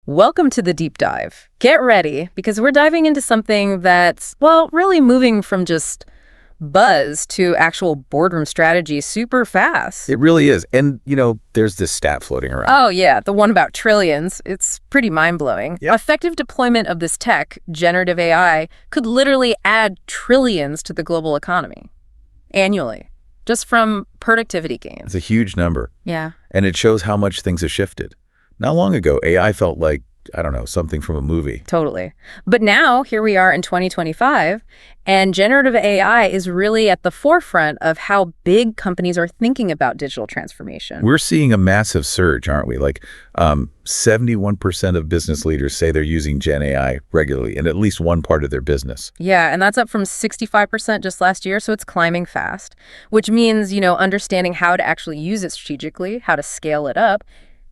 Welcome to the deep dive. Get ready, because we're diving into something that's, well, really moving from just buzz to actual boardroom strategy super fast. It really is. And, there's this stat floating around. Oh, yeah, the one about trillions. It's pretty mind-blowing. Yep. Effective deployment of this tech, generative AI, could literally add trillions to the global economy annually, just from productivity gains. It's a huge number. Yeah. And it shows how much things have shifted. Not long ago, AI felt like, I don't know, something from a movie. Totally. But now, here we are in 2025, and generative AI is really at the forefront of how big companies are thinking about digital transformation. We're seeing a massive surge, aren't we? Like 71% of business leaders say they're using Gen AI regularly in at least one part of their business. Yeah, and that's up from 65% just last year, so it's climbing fast, which means, understanding how to actually use it strategically, how to scale it up.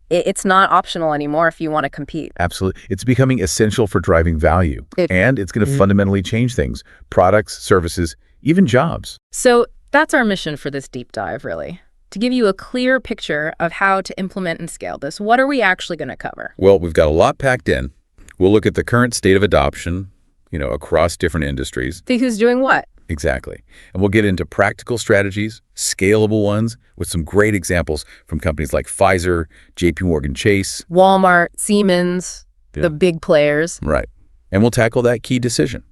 It's not optional anymore if you want to compete. Absolutely. It's becoming essential for driving value. And it's going to fundamentally change things, products, services, even jobs. So that's our mission for this deep dive, really, to give you a clear picture of how to implement and scale this. What are we actually going to cover? Well, we've got a lot packed in. We'll look at the current state of adoption, across different industries. See who's doing what. Exactly. And we'll get into practical strategies, scalable ones, with some great examples from companies like Pfizer, JP Chase, Walmart, Siemens, the big players. Right. And we'll tackle that key decision.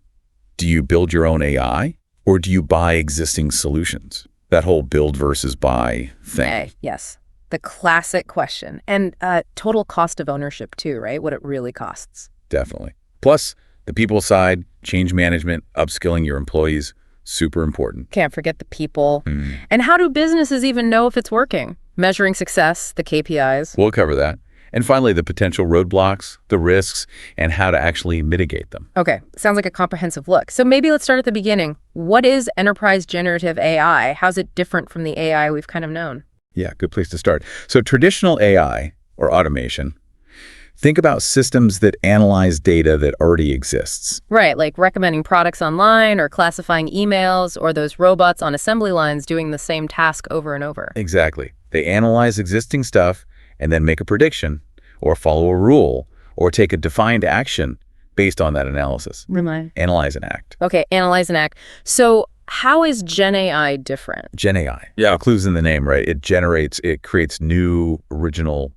Do you build your own AI or do you buy existing solutions? That whole build versus buy thing. Okay, yes. The classic question. And total cost of ownership too, right? What it really costs. Definitely. Plus, the people side, change management, upskilling your employees, super important. Can't forget the people. And how do businesses even know if it's working? Measuring success, the KPIs. We'll cover that. And finally, the potential roadblocks, the risks, and how to actually mitigate them. Okay, sounds like a comprehensive look. So maybe let's start at the beginning. What is enterprise generative AI? How's it different from the AI we've kind of known? Yeah, good place to start. So traditional AI, or automation, think about systems that analyze data that already exists. Right, like recommending products online or classifying emails or those robots on assembly lines doing the same task over and over. Exactly. They analyze existing stuff and then make a prediction or follow a rule or take a defined action based on that analysis. Analyze and act. Okay, analyze and act. So how is Gen AI different? Gen AI. Yeah, clues in the name, right? It creates new original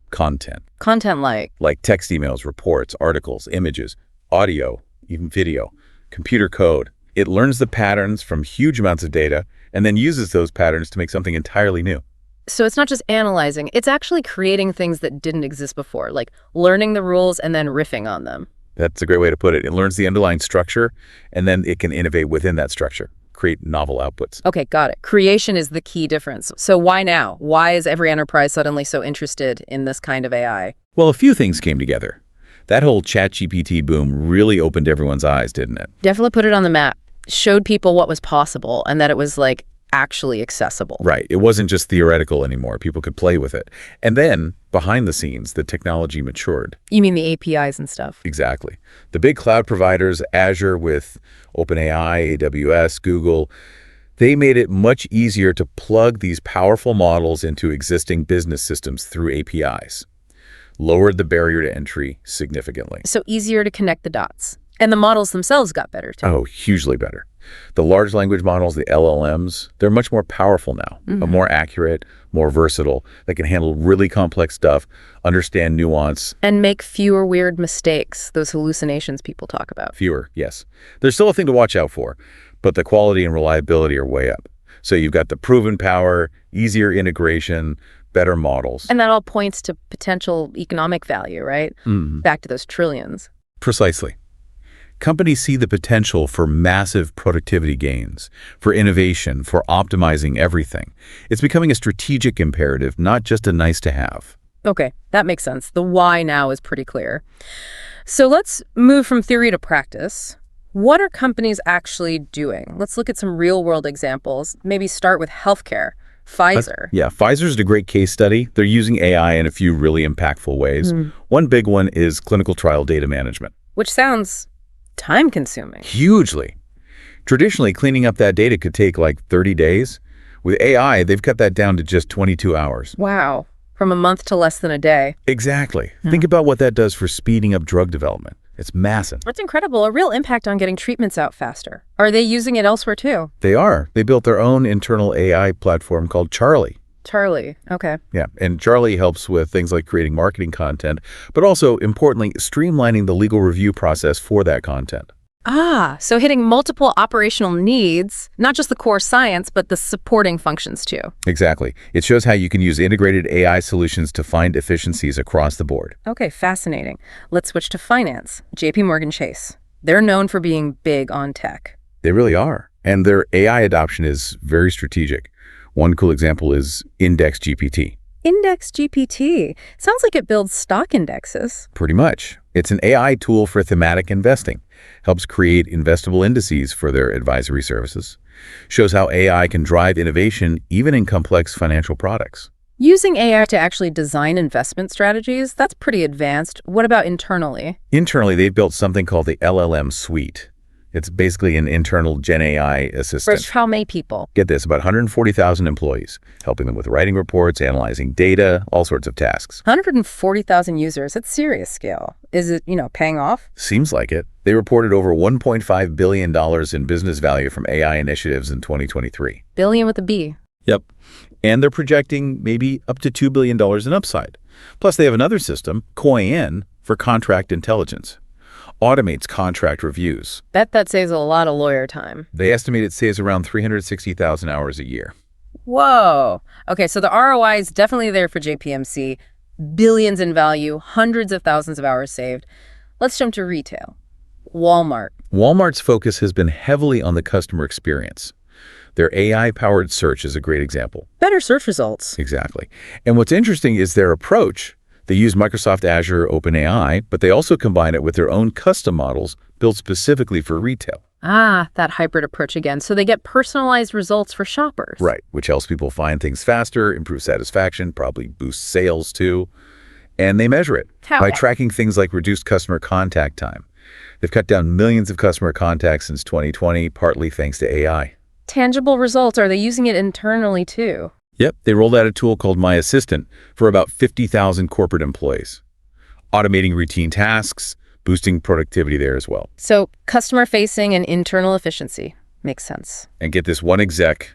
content. Content like text emails, reports, articles, images, audio, even video, computer code. It learns the patterns from huge amounts of data and then uses those patterns to make something entirely new. So it's not just analyzing, it's actually creating things that didn't exist before, like learning the rules and then riffing on them. That's a great way to put it. It learns the underlying structure and then it can innovate within that structure, create novel outputs. Okay, got it. Creation is the key difference. So why now? Why is every enterprise suddenly so interested in this kind of AI? Well, a few things came together. That whole ChatGPT boom really opened everyone's eyes, didn't it? Definitely put it on the map. Showed people what was possible and that it was actually accessible. Right. It wasn't just theoretical anymore. People could play with it. And then behind the scenes, the technology matured. You mean the APIs and stuff? Exactly. The big cloud providers, Azure with OpenAI, AWS, Google, they made it much easier to plug these powerful models into existing business systems through APIs. Lowered the barrier to entry significantly. So easier to connect the dots. And the models themselves got better too. Oh, hugely better. The large language models, the LLMs, they're much more powerful now, more accurate, more versatile. They can handle really complex stuff, understand nuance. And make fewer weird mistakes, those hallucinations people talk about. Fewer, yes. There's still a thing to watch out for, but the quality and reliability are way up. So you've got the proven power, easier integration, better models. And that all points to potential economic value, right? Back to those trillions. Precisely. Companies see the potential for massive productivity gains, for innovation, for optimizing everything. It's becoming a strategic imperative, not just a nice to have. Okay, that makes sense. The why now is pretty clear. So let's move from theory to practice. What are companies actually doing? Let's look at some real-world examples. Maybe start with healthcare. Pfizer. Yeah, Pfizer's a great case study. They're using AI in a few really impactful ways. One big one is clinical trial data management. Which sounds time-consuming. Hugely. Traditionally, cleaning up that data could take like 30 days. With AI, they've cut that down to just 22 hours. Wow. From a month to less than a day. Exactly. Think about what that does for speeding up drug development. It's massive. That's incredible. A real impact on getting treatments out faster. Are they using it elsewhere too? They are. They built their own internal AI platform called Charlie. Charlie. Okay. Yeah, and Charlie helps with things like creating marketing content, but also, importantly, streamlining the legal review process for that content. So hitting multiple operational needs, not just the core science, but the supporting functions too. Exactly. It shows how you can use integrated AI solutions to find efficiencies across the board. Okay, fascinating. Let's switch to finance. JP Morgan Chase. They're known for being big on tech. They really are. And their AI adoption is very strategic. One cool example is Index GPT. Index GPT. Sounds like it builds stock indexes. Pretty much. It's an AI tool for thematic investing. Helps create investable indices for their advisory services. Shows how AI can drive innovation even in complex financial products. Using AI to actually design investment strategies, that's pretty advanced. What about internally? Internally, they've built something called the LLM Suite. It's basically an internal Gen AI assistant. For how many people? Get this, about 140,000 employees, helping them with writing reports, analyzing data, all sorts of tasks. 140,000 users. It's serious scale. Is it, paying off? Seems like it. They reported over $1.5 billion in business value from AI initiatives in 2023. Billion with a B. Yep. And they're projecting maybe up to $2 billion in upside. Plus, they have another system, KOIN, for contract intelligence. Automates contract reviews. Bet that saves a lot of lawyer time. They estimate it saves around 360,000 hours a year. Whoa. Okay, so the ROI is definitely there for JPMC. Billions in value, hundreds of thousands of hours saved. Let's jump to retail. Walmart. Walmart's focus has been heavily on the customer experience. Their AI-powered search is a great example. Better search results. Exactly. And what's interesting is their approach. They use Microsoft Azure OpenAI, but they also combine it with their own custom models built specifically for retail. That hybrid approach again. So they get personalized results for shoppers. Right, which helps people find things faster, improve satisfaction, probably boost sales too. And they measure it by tracking things like reduced customer contact time. They've cut down millions of customer contacts since 2020, partly thanks to AI. Tangible results. Are they using it internally too? Yep, they rolled out a tool called My Assistant for about 50,000 corporate employees, automating routine tasks, boosting productivity there as well. So customer-facing and internal efficiency. Makes sense. And get this, one exec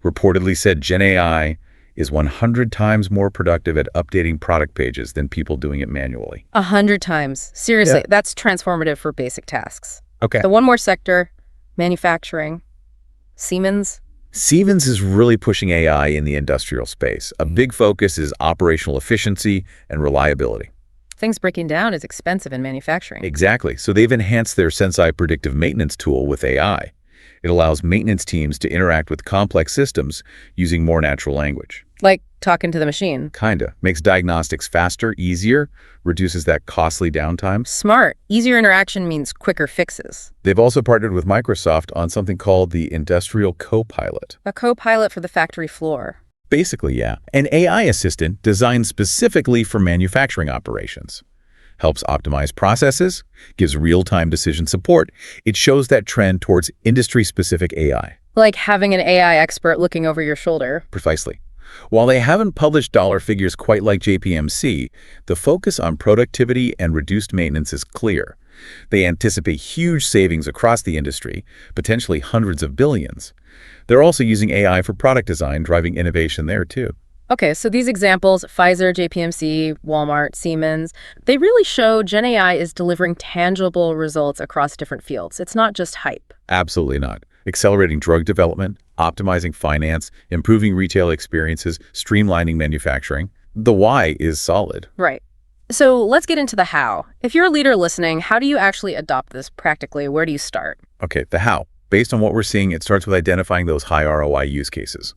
reportedly said Gen AI is 100 times more productive at updating product pages than people doing it manually. 100 times. Seriously, That's transformative for basic tasks. Okay. The one more sector, manufacturing. Siemens. Siemens is really pushing AI in the industrial space. A big focus is operational efficiency and reliability. Things breaking down is expensive in manufacturing. Exactly. So they've enhanced their Sensei predictive maintenance tool with AI. It allows maintenance teams to interact with complex systems using more natural language. Like talking to the machine. Kinda. Makes diagnostics faster, easier, reduces that costly downtime. Smart. Easier interaction means quicker fixes. They've also partnered with Microsoft on something called the Industrial Copilot. A copilot for the factory floor. Basically, yeah. An AI assistant designed specifically for manufacturing operations. Helps optimize processes, gives real-time decision support. It shows that trend towards industry-specific AI. Like having an AI expert looking over your shoulder. Precisely. While they haven't published dollar figures quite like JPMC, the focus on productivity and reduced maintenance is clear. They anticipate huge savings across the industry, potentially hundreds of billions. They're also using AI for product design, driving innovation there too. Okay, so these examples, Pfizer, JPMC, Walmart, Siemens, they really show Gen AI is delivering tangible results across different fields. It's not just hype. Absolutely not. Accelerating drug development, optimizing finance, improving retail experiences, streamlining manufacturing. The why is solid. Right. So let's get into the how. If you're a leader listening, how do you actually adopt this practically? Where do you start? Okay, the how. Based on what we're seeing, it starts with identifying those high ROI use cases.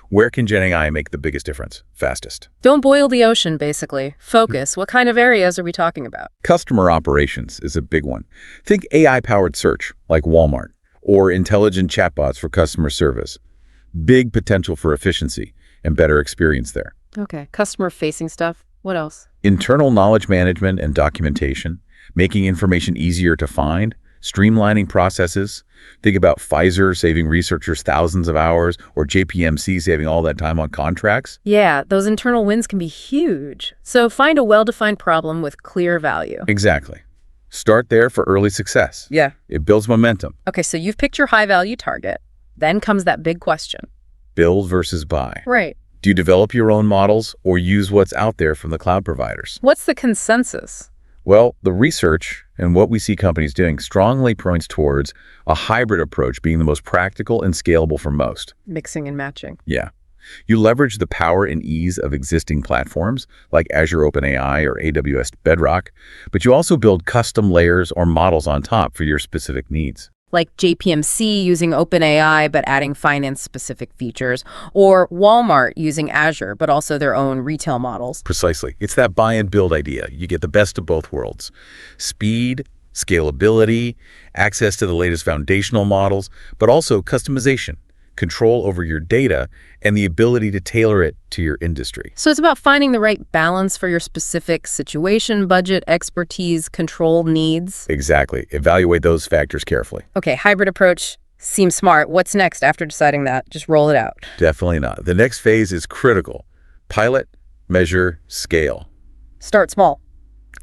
Where can Gen AI make the biggest difference, fastest? Don't boil the ocean, basically. Focus. What kind of areas are we talking about? Customer operations is a big one. Think AI-powered search, like Walmart, or intelligent chatbots for customer service. Big potential for efficiency and better experience there. Okay, customer-facing stuff. What else? Internal knowledge management and documentation, making information easier to find, streamlining processes. Think about Pfizer saving researchers thousands of hours, or JPMC saving all that time on contracts. Yeah, those internal wins can be huge. So find a well-defined problem with clear value. Exactly. Start there for early success. Yeah. It builds momentum. Okay, so you've picked your high-value target. Then comes that big question. Build versus buy. Right. Do you develop your own models or use what's out there from the cloud providers? What's the consensus? Well, the research and what we see companies doing strongly points towards a hybrid approach being the most practical and scalable for most. Mixing and matching. Yeah. You leverage the power and ease of existing platforms like Azure OpenAI or AWS Bedrock, but you also build custom layers or models on top for your specific needs. Like JPMC using OpenAI but adding finance-specific features, or Walmart using Azure but also their own retail models. Precisely. It's that buy and build idea. You get the best of both worlds. Speed, scalability, access to the latest foundational models, but also customization, control over your data, and the ability to tailor it to your industry. So it's about finding the right balance for your specific situation, budget, expertise, control needs. Exactly. Evaluate those factors carefully. Okay, hybrid approach seems smart. What's next after deciding that? Just roll it out. Definitely not. The next phase is critical. Pilot, measure, scale. Start small.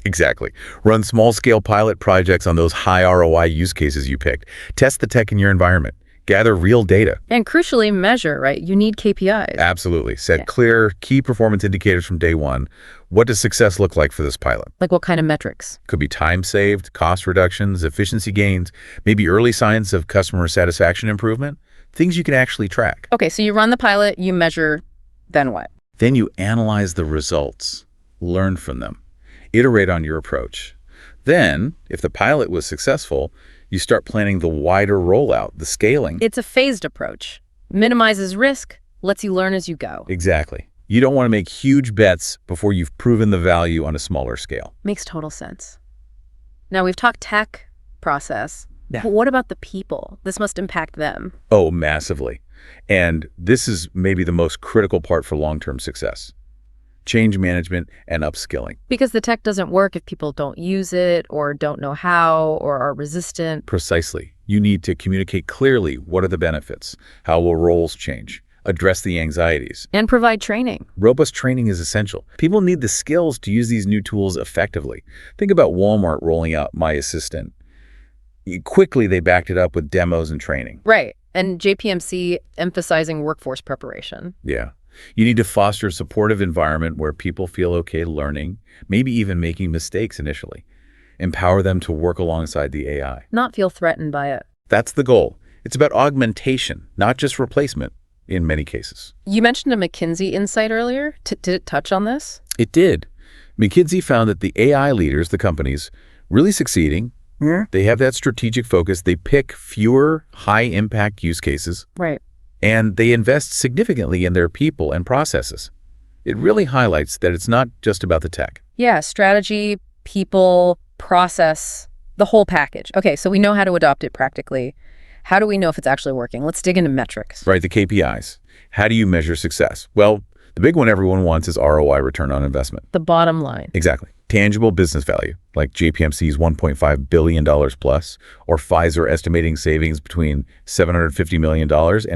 Exactly. Run small-scale pilot projects on those high ROI use cases you picked. Test the tech in your environment. Gather real data. And crucially, measure, right? You need KPIs. Absolutely. Set clear key performance indicators from day one. What does success look like for this pilot? Like what kind of metrics? Could be time saved, cost reductions, efficiency gains, maybe early signs of customer satisfaction improvement, things you can actually track. Okay, so you run the pilot, you measure, then what? Then you analyze the results, learn from them, iterate on your approach. Then, if the pilot was successful, you start planning the wider rollout, the scaling. It's a phased approach. Minimizes risk, lets you learn as you go. Exactly. You don't want to make huge bets before you've proven the value on a smaller scale. Makes total sense. Now, we've talked tech, process, Yeah. but what about the people? This must impact them. Oh, massively. And this is maybe the most critical part for long-term success. Change management and upskilling. Because the tech doesn't work if people don't use it or don't know how or are resistant. Precisely. You need to communicate clearly what are the benefits, how will roles change, address the anxieties. And provide training. Robust training is essential. People need the skills to use these new tools effectively. Think about Walmart rolling out My Assistant. Quickly, they backed it up with demos and training. Right. And JPMC emphasizing workforce preparation. Yeah. You need to foster a supportive environment where people feel okay learning, maybe even making mistakes initially. Empower them to work alongside the AI. Not feel threatened by it. That's the goal. It's about augmentation, not just replacement in many cases. You mentioned a McKinsey insight earlier. Did it touch on this? It did. McKinsey found that the AI leaders, the companies, really succeeding. They have that strategic focus. They pick fewer high-impact use cases. Right. And they invest significantly in their people and processes. It really highlights that it's not just about the tech. Yeah, strategy, people, process, the whole package. Okay, so we know how to adopt it practically. How do we know if it's actually working? Let's dig into metrics. Right, the KPIs. How do you measure success? Well, the big one everyone wants is ROI, return on investment. The bottom line. Exactly. Tangible business value, like JPMC's $1.5 billion plus, or Pfizer estimating savings between $750 million and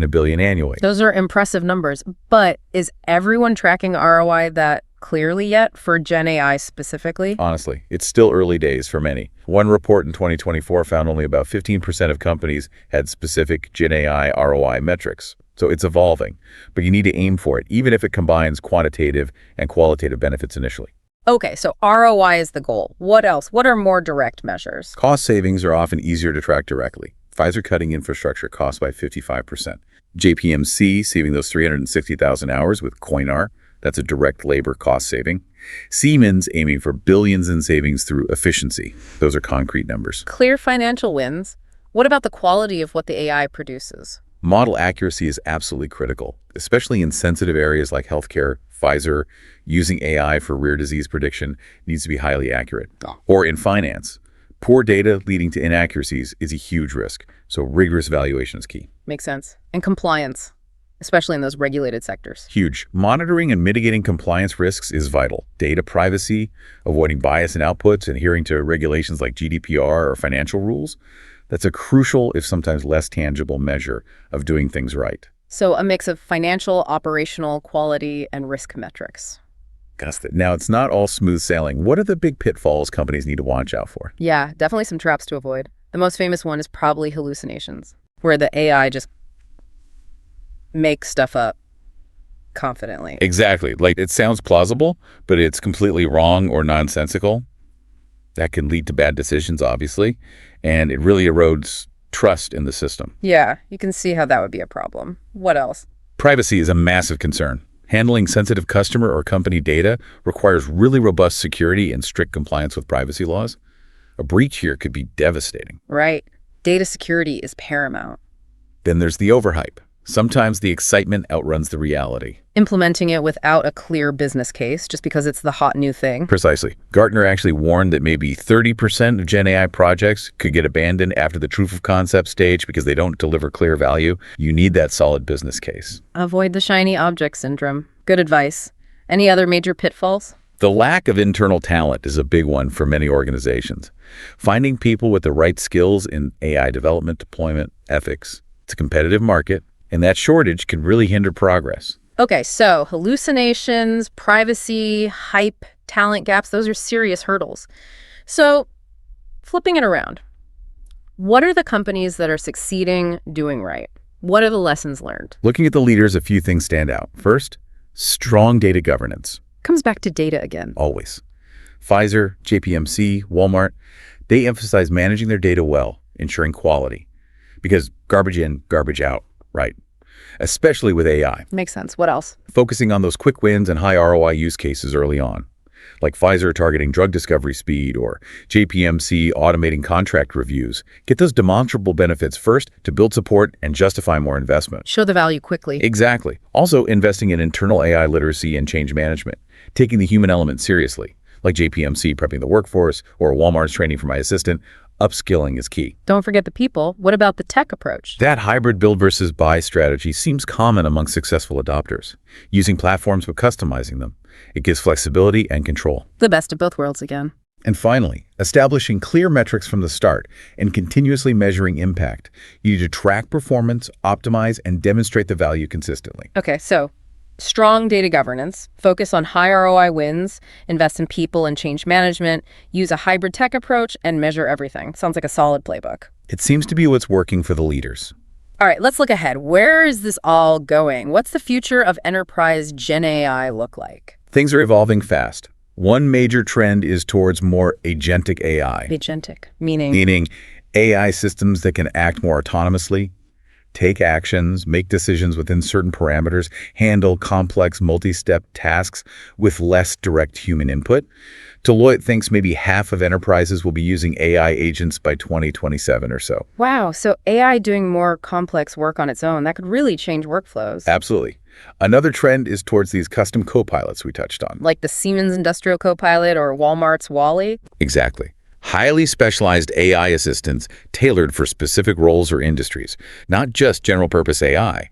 $1 billion annually. Those are impressive numbers, but is everyone tracking ROI that clearly yet for Gen AI specifically? Honestly, it's still early days for many. One report in 2024 found only about 15% of companies had specific Gen AI ROI metrics. So it's evolving, but you need to aim for it, even if it combines quantitative and qualitative benefits initially. Okay, so ROI is the goal. What else? What are more direct measures? Cost savings are often easier to track directly. Pfizer cutting infrastructure costs by 55%. JPMC saving those 360,000 hours with Coinar. That's a direct labor cost saving. Siemens aiming for billions in savings through efficiency. Those are concrete numbers. Clear financial wins. What about the quality of what the AI produces? Model accuracy is absolutely critical, especially in sensitive areas like healthcare. Pfizer using AI for rare disease prediction needs to be highly accurate. Or in finance, poor data leading to inaccuracies is a huge risk, so rigorous evaluation is key. Makes sense. And compliance, especially in those regulated sectors. Huge. Monitoring and mitigating compliance risks is vital. Data privacy, avoiding bias in outputs, adhering to regulations like GDPR or financial rules. That's a crucial, if sometimes less tangible, measure of doing things right. So a mix of financial, operational, quality, and risk metrics. Got it. Now, it's not all smooth sailing. What are the big pitfalls companies need to watch out for? Yeah, definitely some traps to avoid. The most famous one is probably hallucinations, where the AI just makes stuff up confidently. Exactly. Like, it sounds plausible, but it's completely wrong or nonsensical. That can lead to bad decisions, obviously, and it really erodes trust in the system. Yeah, you can see how that would be a problem. What else? Privacy is a massive concern. Handling sensitive customer or company data requires really robust security and strict compliance with privacy laws. A breach here could be devastating. Right. Data security is paramount. Then there's the overhype. Sometimes the excitement outruns the reality. Implementing it without a clear business case, just because it's the hot new thing. Precisely. Gartner actually warned that maybe 30% of Gen AI projects could get abandoned after the proof of concept stage because they don't deliver clear value. You need that solid business case. Avoid the shiny object syndrome. Good advice. Any other major pitfalls? The lack of internal talent is a big one for many organizations. Finding people with the right skills in AI development, deployment, ethics. It's a competitive market, and that shortage can really hinder progress. Okay, so hallucinations, privacy, hype, talent gaps, those are serious hurdles. So flipping it around, what are the companies that are succeeding doing right? What are the lessons learned? Looking at the leaders, a few things stand out. First, strong data governance. Comes back to data again. Always. Pfizer, JPMC, Walmart, they emphasize managing their data well, ensuring quality. Because garbage in, garbage out, right? Especially with AI. Makes sense. What else? Focusing on those quick wins and high ROI use cases early on. Like Pfizer targeting drug discovery speed or JPMC automating contract reviews. Get those demonstrable benefits first to build support and justify more investment. Show the value quickly. Exactly. Also investing in internal AI literacy and change management. Taking the human element seriously. Like JPMC prepping the workforce or Walmart's training for my assistant. Upskilling is key. Don't forget the people. What about the tech approach? That hybrid build versus buy strategy seems common among successful adopters. Using platforms but customizing them. It gives flexibility and control. The best of both worlds again. And finally, establishing clear metrics from the start and continuously measuring impact. You need to track performance, optimize, and demonstrate the value consistently. Okay, so strong data governance, focus on high ROI wins, invest in people and change management, use a hybrid tech approach, and measure everything. Sounds like a solid playbook. It seems to be what's working for the leaders. All right, let's look ahead. Where is this all going? What's the future of enterprise Gen AI look like? Things are evolving fast. One major trend is towards more agentic AI. Agentic, meaning? Meaning AI systems that can act more autonomously, take actions, make decisions within certain parameters, handle complex multi-step tasks with less direct human input. Deloitte thinks maybe half of enterprises will be using AI agents by 2027 or so. Wow, so AI doing more complex work on its own, that could really change workflows. Absolutely. Another trend is towards these custom copilots we touched on. Like the Siemens Industrial Copilot or Walmart's Wally? Exactly. Highly specialized AI assistants tailored for specific roles or industries, not just general-purpose AI,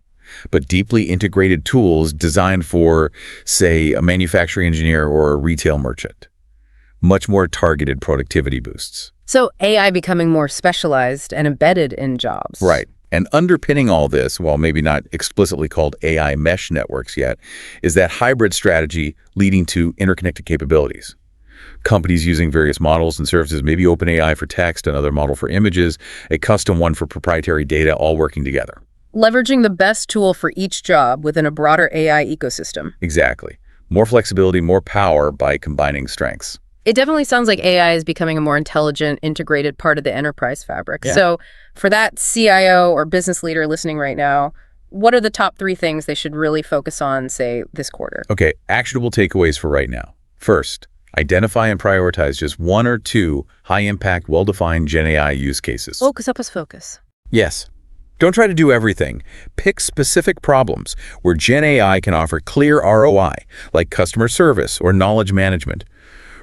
but deeply integrated tools designed for, say, a manufacturing engineer or a retail merchant. Much more targeted productivity boosts. So AI becoming more specialized and embedded in jobs. Right. And underpinning all this, while maybe not explicitly called AI mesh networks yet, is that hybrid strategy leading to interconnected capabilities. Companies using various models and services, maybe OpenAI for text, another model for images, a custom one for proprietary data, all working together. Leveraging the best tool for each job within a broader AI ecosystem. Exactly. More flexibility, more power by combining strengths. It definitely sounds like AI is becoming a more intelligent, integrated part of the enterprise fabric. Yeah. So for that CIO or business leader listening right now, what are the top 3 things they should really focus on, say, this quarter? Okay, actionable takeaways for right now. First, identify and prioritize just 1 or 2 high-impact, well-defined Gen AI use cases. Focus up as focus. Yes. Don't try to do everything. Pick specific problems where Gen AI can offer clear ROI, like customer service or knowledge management.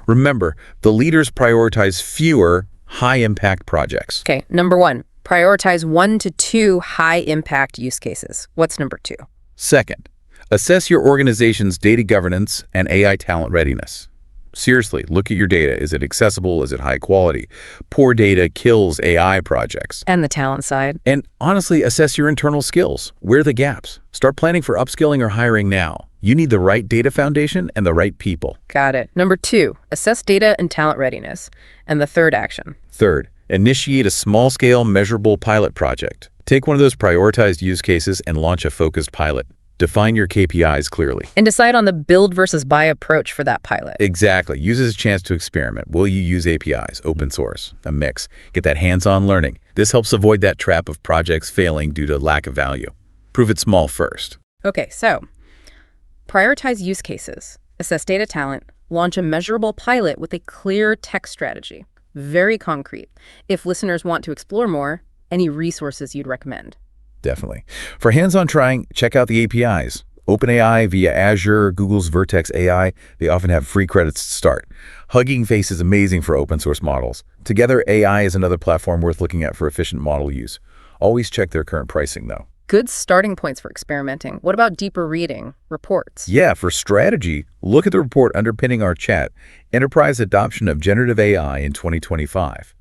Remember, the leaders prioritize fewer high-impact projects. Okay, number 1, prioritize 1 to 2 high-impact use cases. What's number 2? Second, assess your organization's data governance and AI talent readiness. Seriously, look at your data. Is it accessible? Is it high quality? Poor data kills AI projects. And the talent side. And honestly, assess your internal skills. Where are the gaps? Start planning for upskilling or hiring now. You need the right data foundation and the right people. Got it. Number 2, assess data and talent readiness. And the third action. Third, initiate a small-scale, measurable pilot project. Take one of those prioritized use cases and launch a focused pilot. Define your KPIs clearly. And decide on the build versus buy approach for that pilot. Exactly. Use it as a chance to experiment. Will you use APIs, open source, a mix? Get that hands-on learning. This helps avoid that trap of projects failing due to lack of value. Prove it small first. Okay, so prioritize use cases, assess data talent, launch a measurable pilot with a clear tech strategy. Very concrete. If listeners want to explore more, any resources you'd recommend? Definitely. For hands-on trying, check out the APIs. OpenAI via Azure, Google's Vertex AI, they often have free credits to start. Hugging Face is amazing for open source models. Together AI is another platform worth looking at for efficient model use. Always check their current pricing, though. Good starting points for experimenting. What about deeper reading, reports? Yeah, for strategy, look at the report underpinning our chat, Enterprise Adoption of Generative AI in 2025.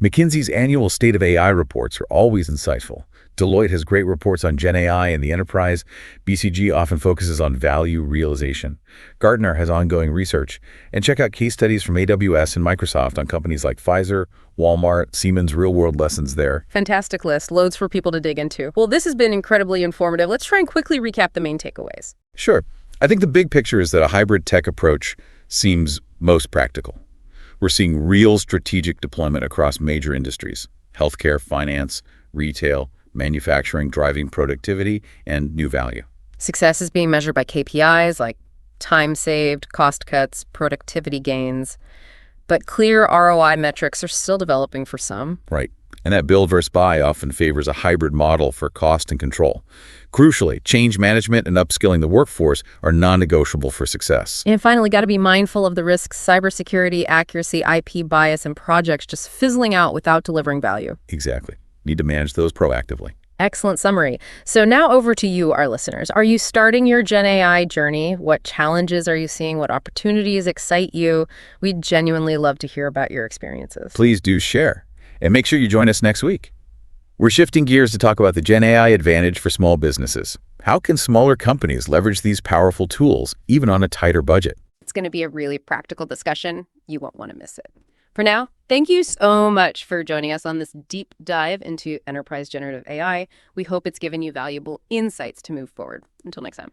McKinsey's annual State of AI reports are always insightful. Deloitte has great reports on Gen AI and the enterprise. BCG often focuses on value realization. Gartner has ongoing research. And check out case studies from AWS and Microsoft on companies like Pfizer, Walmart, Siemens, real-world lessons there. Fantastic list. Loads for people to dig into. Well, this has been incredibly informative. Let's try and quickly recap the main takeaways. Sure. I think the big picture is that a hybrid tech approach seems most practical. We're seeing real strategic deployment across major industries: healthcare, finance, retail, manufacturing, driving productivity and new value. Success is being measured by KPIs like time saved, cost cuts, productivity gains. But clear ROI metrics are still developing for some. Right. And that build versus buy often favors a hybrid model for cost and control. Crucially, change management and upskilling the workforce are non-negotiable for success. And finally, got to be mindful of the risks: cybersecurity, accuracy, IP bias, and projects just fizzling out without delivering value. Exactly. Need to manage those proactively. Excellent summary. So now over to you, our listeners. Are you starting your Gen AI journey? What challenges are you seeing? What opportunities excite you? We'd genuinely love to hear about your experiences. Please do share. And make sure you join us next week. We're shifting gears to talk about the Gen AI advantage for small businesses. How can smaller companies leverage these powerful tools, even on a tighter budget? It's going to be a really practical discussion. You won't want to miss it. For now, thank you so much for joining us on this deep dive into enterprise generative AI. We hope it's given you valuable insights to move forward. Until next time.